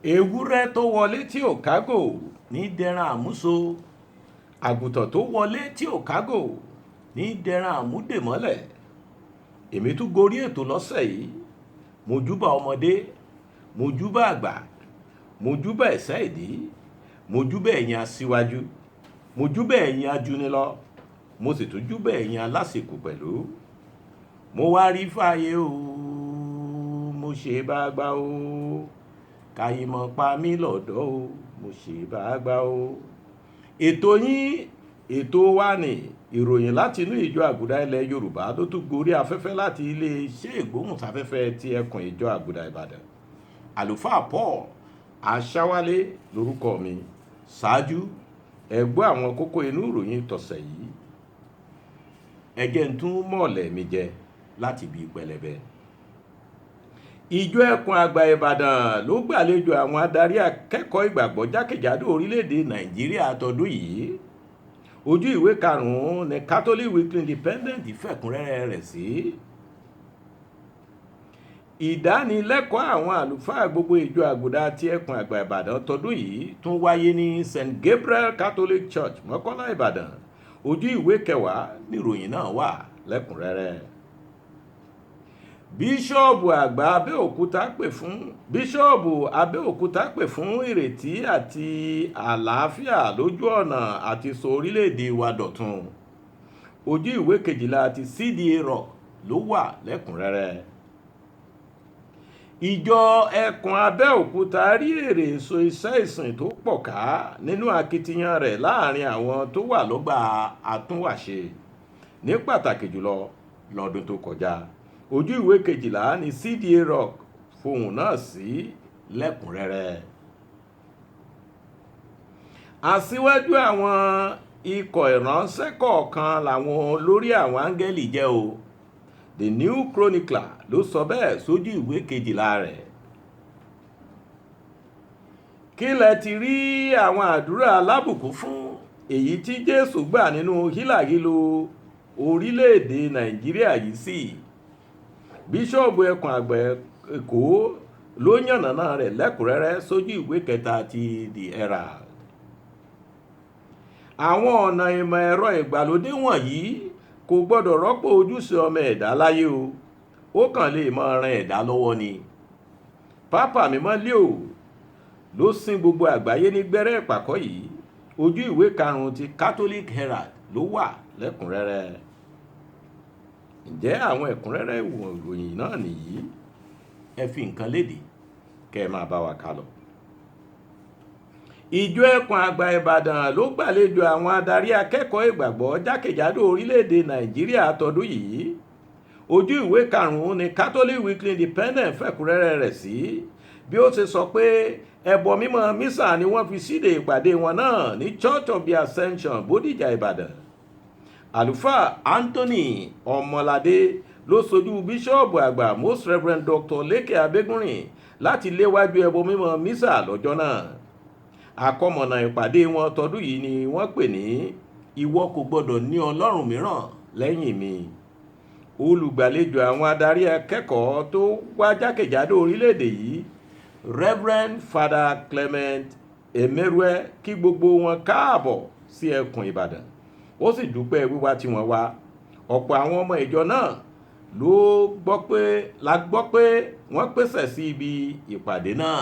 ewúrẹ́ tó wọlé tí ò kágò ní dẹran àmúso, àgùntàn tó wọlé tí ò kágò ní dẹran àmúdèmọ́lẹ̀. Èmi tún gorí ètò lọ́sẹ̀ yìí, mo júbà ọmọdé, mo júbà àgbà, mo júbà ẹ̀sẹ́ ìdí, mo júbà ẹ̀yin aṣíwájú, mo júbà ẹ̀yin ajúnilọ, mo sì tún júbà ẹ̀yin alásìkò pẹ̀lú. Mo wá rí fàyè o, mo ṣe bá gbà o, kàyìmọ̀ pa mí lọ́dọ̀ o, mo ṣe bá gbà o. Ètò yín, ètò wa ni ìròyìn láti inú ìjọ àgùdà ilẹ̀ Yorùbá ló tún gorí afẹ́fẹ́ láti iléeṣẹ́ ìgbóhùnsáfẹ́fẹ́ ti ẹkùn ìjọ àgùdà Ìbàdàn. Àlùfáà Paul Aṣáwálé lórúkọ mi. Ṣáájú ẹ gbọ́ àwọn kókó inú ìròyìn tọ̀sẹ̀ yìí. Ẹ jẹ́ n tún mọ̀ọ́lẹ̀ mi jẹ láti bí pẹlẹbẹ. Ìjọ ẹkùn àgbà Ìbàdàn ló gbàlejò àwọn adarí akẹ́kọ̀ọ́ ìgbàgbọ́ jákèjádò orílẹ̀-èdè Nàìjíríà tọdún yìí. Ojú ìwé karùn-ún ní Catholic Weekly Independent fẹ̀kúnrẹ́rẹ́ rẹ̀ sí. Ìdánilẹ́kọ̀ọ́ àwọn àlùfáà gbogbo ìjọ àgùdà ti ẹkùn àgbà Ìbàdàn tọdún yìí tún wáyé ní St. Gabriel Catholic Church Mọ́kọ́lá Ìbàdàn. Ojú ìwé kẹwàá níròyìn náà wà lẹ́kùnrẹ́rẹ́. Bíṣọ́ọ̀bù Abẹ́òkúta pè fún ìrètí àti àlàáfíà lójú ọ̀nà àti sọ orílẹ̀-èdè wa dọ̀tun. Ojú ìwé kejìlá ti CDA Rock ló wà lẹ́kùnrẹ́rẹ́. Ìjọ ẹkùn Abẹ́òkúta rí èrè èso iṣẹ́ ìsìn tó pọ̀ ká nínú akitiyan rẹ̀ láàrin àwọn tó wà lọ́gbà àtúnwàṣe, ní pàtàkì jùlọ lọ́dún tó kọjá. Ojú ìwé kejìlá ní CDA Rock fohùn náà sí lẹ́kùnrẹ́rẹ́. Aṣíwájú àwọn ikọ̀ ìránṣẹ́ kọ̀ọ̀kan làwọn olórí àwọn áńgẹ́lì jẹ́ o. The New Chronicler ló sọ bẹ́ẹ̀ sójú ìwé kejìlá rẹ̀. Kí lẹ ti rí àwọn àdúrà alábùkún fún èyí tí Jésù gbà nínú hílàhílo orílẹ̀-èdè Nàìjíríà yìí sí? Bíṣọ́ọ̀bù ẹkùn àgbà Èkó ló yànnàná rẹ̀ lẹ́kùnrẹ́rẹ́ sójú ìwé kẹta ti The Herald. Àwọn ọ̀nà ìmọ̀ ẹ̀rọ ìgbàlódé wọ̀nyí kò gbọ́dọ̀ rọ́pò ojúṣe ọmọ ẹ̀dá láyé o, ó kàn lè máa ran ẹ̀dá lọ́wọ́ ni. Pápá Mímọ́ Léò ló sín gbogbo àgbáyé ní gbẹ́rẹ́ ìpàkọ́ yìí. Ojú ìwé karùn-ún ti Catholic Herald ló wà lẹ́kùnrẹ́rẹ́. Ǹjẹ́ àwọn ẹ̀kúnrẹ́rẹ́ ìròyìn náà nìyí? Ẹ fi nǹkan léde kẹ́ ẹ máa bá wa kálọ. Ìjọ ẹkùn àgbà Ìbàdàn ló gbàlejò àwọn adarí akẹ́kọ̀ọ́ ìgbàgbọ́ jákèjádò orílẹ̀-èdè Nàìjíríà tọdún yìí. Ojú ìwé karùn-ún ní Catholic Weekly Independent fẹ̀kúnrẹ́rẹ́ rẹ̀ sí. Bí ó ṣe sọ pé ẹbọ mímọ́ mísà ni wọ́n fi síde ìpàdé wọn náà ní Church of the Ascension Bódìjà Ìbàdàn. Àlùfáà Anthony Ọmọládé ló sojú bíṣọ́ọ̀bù àgbà Most Reverend Dr. Lékè Abégúnrìn láti léwájú ẹbọ mímọ́ mísà lọ́jọ́ náà. Àkọmọ̀nà ìpàdé wọn tọdún yìí ni wọ́n pè ní ìwọ kò gbọdọ̀ ní ọlọ́run mìíràn lẹ́yìn mi. Olùgbàlejò àwọn adarí akẹ́kọ̀ọ́ tó wá jákèjádò orílẹ̀-èdè yìí, Reverend Father Clement Emerue, kí gbogbo wọn káàbọ̀ sí ẹkùn Ìbàdàn. Ó sì dúpẹ́ wíwá tí wọ́n wá. Ọ̀pọ̀ àwọn ọmọ ìjọ náà la gbọ́ pé wọ́n pèsè sí ibi ìpàdé náà.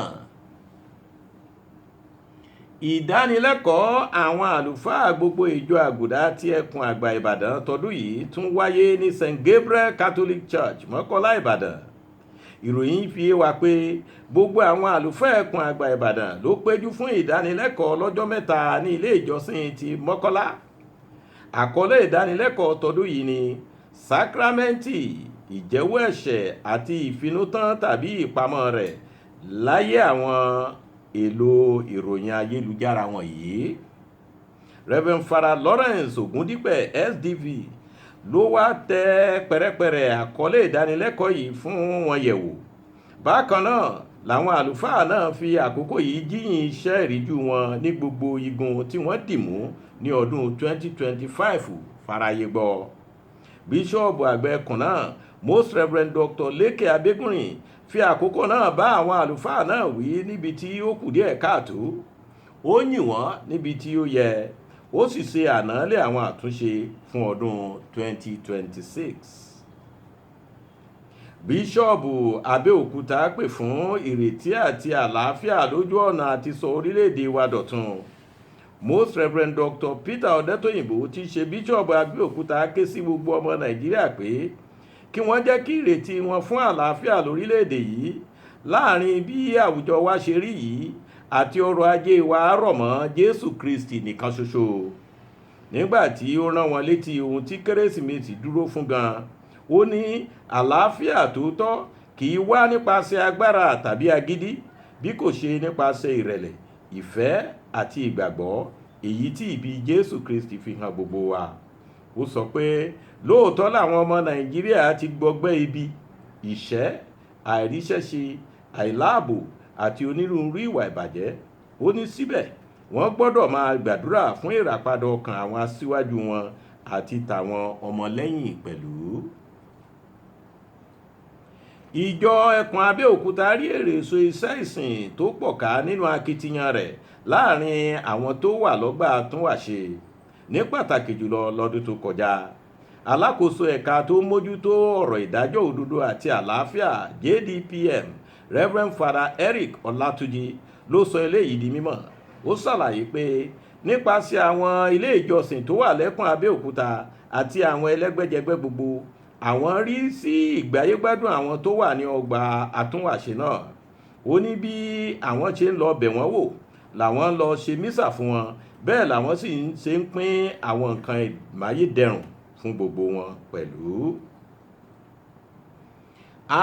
Ìdánilẹ́kọ̀ọ́ àwọn àlùfáà gbogbo ìjọ àgùdà ti ẹkùn àgbà Ìbàdàn tọdún yìí tún wáyé ní St. Gabriel Catholic Church Mọ́kọ́lá Ìbàdàn. Ìròyìn fi yé wa pé gbogbo àwọn àlùfáà ẹkùn àgbà Ìbàdàn ló péjú fún ìdánilẹ́kọ̀ọ́ lọ́jọ́ mẹ́ta ní ilé ìjọsìn ti Mọ́kọ́lá. Àkọlé ìdánilẹ́kọ̀ọ́ tọdún yìí ni Sákrámẹ́ǹtì ìjẹ́wọ́ ẹ̀ṣẹ̀ àti ìfinútán tàbí ìpamọ́ rẹ̀ láyé àwọn èlò ìròyìn ayélujára wọ̀nyí. Reverend Father Lawrence Ògúndípẹ̀ SDV ló wá tẹ pẹrẹpẹrẹ àkọlé ìdánilẹ́kọ̀ọ́ yìí fún wọn yẹ̀wò. Bákan náà làwọn àlùfáà náà fi àkókò yìí jíyìn iṣẹ́ ìríjú wọn ní gbogbo igun tí wọ́n dì mú ní ọdún 2025 fáráyé gbọ́. Bíṣọ́ọ̀bù àgbà ẹkùn náà Most Reverend Dr. Lékè Abégúnrìn fi àkókò náà bá àwọn àlùfáà náà wí níbi tí ó kù díẹ̀ káàtó, ó yìn wọ́n níbi tí ó yẹ, ó sì ṣe ànálé àwọn àtúnṣe fún ọdún 2026. Bíṣọ́ọ̀bù Abẹ́òkúta pè fún ìrètí àti àlàáfíà lójú ọ̀nà àti sọ orílẹ̀-èdè wa dọ̀tun. Most Reverend Dr. Peter Ọ̀dẹ́tòyìnbó tí í ṣe bíṣọ́ọ̀bù Abẹ́òkúta ké sí gbogbo ọmọ Nàìjíríà pé kí wọ́n jẹ́ kí ìrètí wọn fún àlàáfíà lórílẹ̀-èdè yìí láàrin bí àwùjọ wa ṣe rí yìí àti ọrọ̀ ajé wa rọ̀ mọ́ Jésù Kristi nìkan ṣoṣo. Nígbà tí ó rán wọn létí ohun tí Kérésìmesì dúró fún gan, ó ní àlàáfíà tòótọ́ kì í wá nípasẹ̀ agbára tàbí agídí, bí kò ṣe nípasẹ̀ ìrẹ̀lẹ̀, ìfẹ́ àti ìgbàgbọ́, èyí tí ìbí Jésù Kristi fi hàn gbogbo wa. Ó sọ pé lóòótọ́ làwọn ọmọ Nàìjíríà ti gbọgbẹ́ ibi, ìṣẹ́, àìríṣẹ́ṣe, àìláàbò àti onírúurú ìwà ìbàjẹ́. Ó ní síbẹ̀ wọ́n gbọ́dọ̀ máa gbàdúrà fún ìràpadà ọkàn àwọn aṣíwájú wọn àti tàwọn ọmọlẹ́yìn pẹ̀lú. Ìjọ ẹkùn Abẹ́òkúta rí èrè èso iṣẹ́ ìsìn tó pọ̀ ká nínú akitiyan rẹ̀ láàrin àwọn tó wà lọ́gbà àtúnwàṣe, ní pàtàkì jùlọ lọ́dún tó kọjá. Alákòóso ẹ̀ka tó mójútó ọ̀rọ̀ ìdájọ́ òdodo àti àlàáfíà JDPM, Reverend Father Eric Ọlátúnjí ló sọ eléyìí di mímọ̀. Ó ṣàlàyé pé nípasẹ̀ àwọn ilé ìjọsìn tó wà lẹ́kùn Abẹ́òkúta àti àwọn ẹlẹ́gbẹ́jẹgbẹ́ gbogbo, àwọn rí sí ìgbáyégbádùn àwọn tó wà ní ọgbà àtúnwàṣe náà. Ó ní bí àwọn ṣe ń lọ bẹ̀ wọ́n wò làwọn ń lọ ṣe mísà fún wọn, bẹ́ẹ̀ làwọn sì ṣe ń pín àwọn nǹkan ìmáyédẹrùn fún gbogbo wọn pẹ̀lú.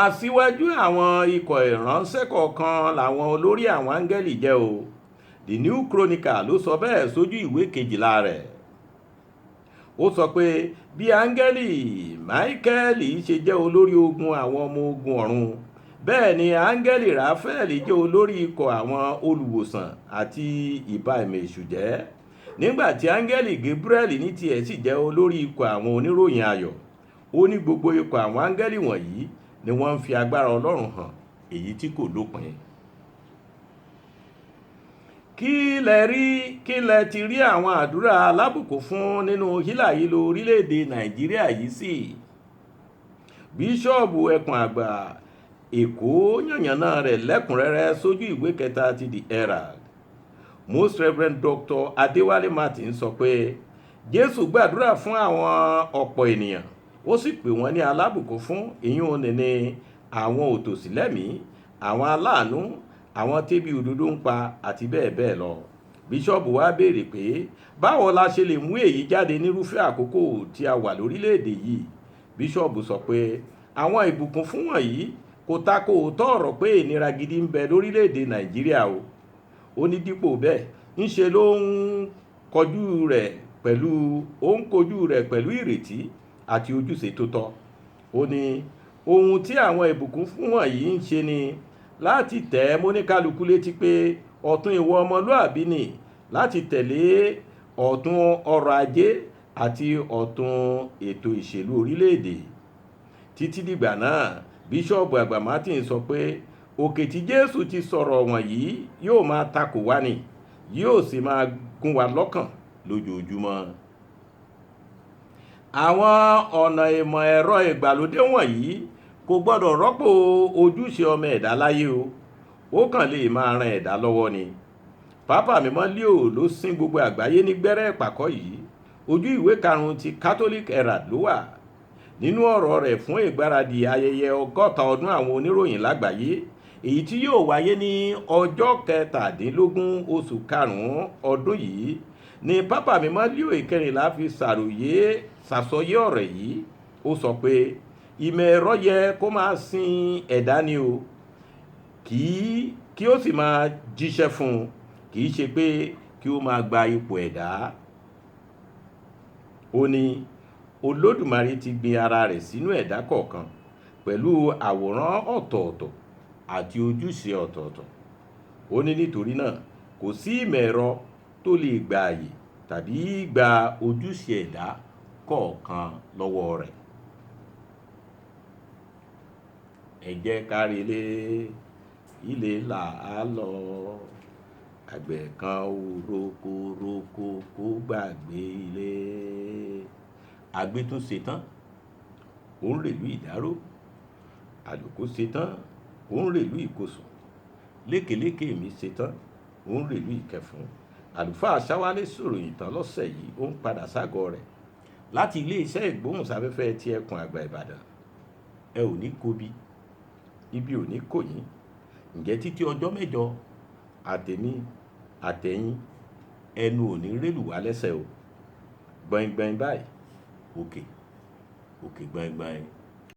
Aṣíwájú àwọn ikọ̀ ìránṣẹ́ kọ̀ọ̀kan làwọn olórí àwọn áńgẹ́lì jẹ́ o. The New Chronicle ló sọ bẹ́ẹ̀ sójú ìwé 12 rẹ̀. Ó sọ pé bí áńgẹ́lì Máíkẹ́lì ṣe jẹ́ olórí ogun àwọn ọmọ ogun ọ̀run, bẹ́ẹ̀ ni áńgẹ́lì Ráfẹ́ẹ̀lì jẹ́ olórí ikọ̀ àwọn olùwòsàn àti ìbá ẹ̀mí èṣù jẹ́, nígbà tí áńgẹ́lì Gabriel ní tiẹ̀ sì jẹ́ olórí ikọ̀ àwọn oníròyìn ayọ̀. Ó ní gbogbo ikọ̀ àwọn áńgẹ́lì wọ̀nyí ni wọ́n ń fi agbára Ọlọ́run hàn, èyí tí kò lópin. Kí lẹ ti rí àwọn àdúrà alábùkún fún nínú hílàhílo orílẹ̀-èdè Nàìjíríà yìí sí? Bíṣọ́ọ̀bù ẹkùn àgbà Èkó yànnàná rẹ̀ lẹ́kùnrẹ́rẹ́ sójú ìwé 3 ti The Herald. Most Reverend Dr. Adéwálé Martin sọ pé Jésù gbàdúrà fún àwọn ọ̀pọ̀ ènìyàn, ó sì pè wọ́n ní alábùkún fún, ìyún ní àwọn òtòṣì lẹ́mìí, àwọn aláàánú, àwọn tẹ́bí òdodo ń pa àti bẹ́ẹ̀ bẹ́ẹ̀ lọ. Bíṣọ́ọ̀bù wá béèrè pé báwo la ṣe lè mú èyí jáde nírúfẹ́ àkókò tí a wà lórílẹ̀-èdè yìí. Bíṣọ́ọ̀bù sọ pé àwọn ìbùkún fún wọ̀nyí kò tako òótọ́ ọ̀rọ̀ pé ìnira gidi ń bẹ lórílẹ̀-èdè Nàìjíríà o. Ó ní dípò bẹ́ẹ̀ ńṣe ló ń kojú rẹ̀ pẹ̀lú ìrètí àti ojúṣe tó tọ́. Ó ní ohun tí àwọn ìbùkún fún wọ̀nyí ń ṣe ni láti tẹ̀ mọ́níkálukú létí pé ọ̀tún ìwọ ọmọlúàbí ni láti tẹ̀lé ọ̀tún ọrọ̀ ajé àti ọ̀tún ètò ìṣèlú orílẹ̀-èdè. Títí dìgbà náà, Bíṣọ́ọ̀bù àgbà Martin sọ pé òkè tí Jésù ti sọ̀rọ̀ wọ̀nyí yóò máa takò wá ni, yóò sì máa gún wa lọ́kàn lójoojúmọ́. Àwọn ọ̀nà ìmọ̀ ẹ̀rọ ìgbàlódé wọ̀nyí kò gbọ́dọ̀ rọ́pò ojúṣe ọmọ ẹ̀dá láyé o, ó kàn lè máa ran ẹ̀dá lọ́wọ́ ni. Pápá Mímọ́ Leo ló sín gbogbo àgbáyé ní gbẹ́rẹ́ ìpàkọ́ yìí. Ojú ìwé 5 ti Catholic Herald ló wà. Nínú ọ̀rọ̀ rẹ̀ fún ìgbáradì ayẹyẹ 60 ọdún àwọn oníròyìn lágbàáyé, èyí tí yóò wáyé ní ọjọ́ 17 oṣù karùn-ún ọdún yìí, ni Pápá Mímọ́ Leo ìkẹrìnlá fi ṣàsọyé ọ̀rọ̀ yìí. Ó sọ pé ìmọ̀ ẹ̀rọ yẹ kó máa sin ẹ̀dá ni o, kí ó sì máa jíṣẹ́ fún un, kì í ṣe pé kí ó máa gba ipò ẹ̀dá. Ó ní Olódùmarè ti gbin ara rẹ̀ sínú ẹ̀dá kọ̀ọ̀kan pẹ̀lú àwòrán ọ̀tọ̀ọ̀tọ̀ àti ojúṣe ọ̀tọ̀ọ̀tọ̀. Ó ní nítorí náà kò sí ìmọ̀ ẹ̀rọ tó lè gba àyè tàbí gba ojúṣe ẹ̀dá kọ̀ọ̀kan lọ́wọ́ rẹ̀. ẹ jẹ́ ká relé ilé là á lọ àgbẹ̀ kan ò roko kó gbàgbé ilé. Àgbẹ̀ tún ṣetán ó ń rèlú ìdáró, àlùkò ṣetán ó ń rèlú ìkosùn, lékeléké mi ṣetán ó ń rèlú ìkẹfun. Àlùfáà Ṣáwálé sọ̀ròyìn tán lọ́sẹ̀ yìí ó ń padà ságọ́ rẹ̀ láti iléeṣẹ́ ìgbóhùnsáfẹ́fẹ́ ti ẹkùn àgbà Ìbàdàn. Ẹ ò ní kóbi, ibi ò ní kò yín. Ǹjẹ́ títí ọjọ́ mẹ́jọ àtèmi àtẹ̀yìn ẹnu ò ní rélù wá lẹ́sẹ̀ o. Gbọ̀ngbọ̀n báyìí òkè gbọ̀ngbọ̀n.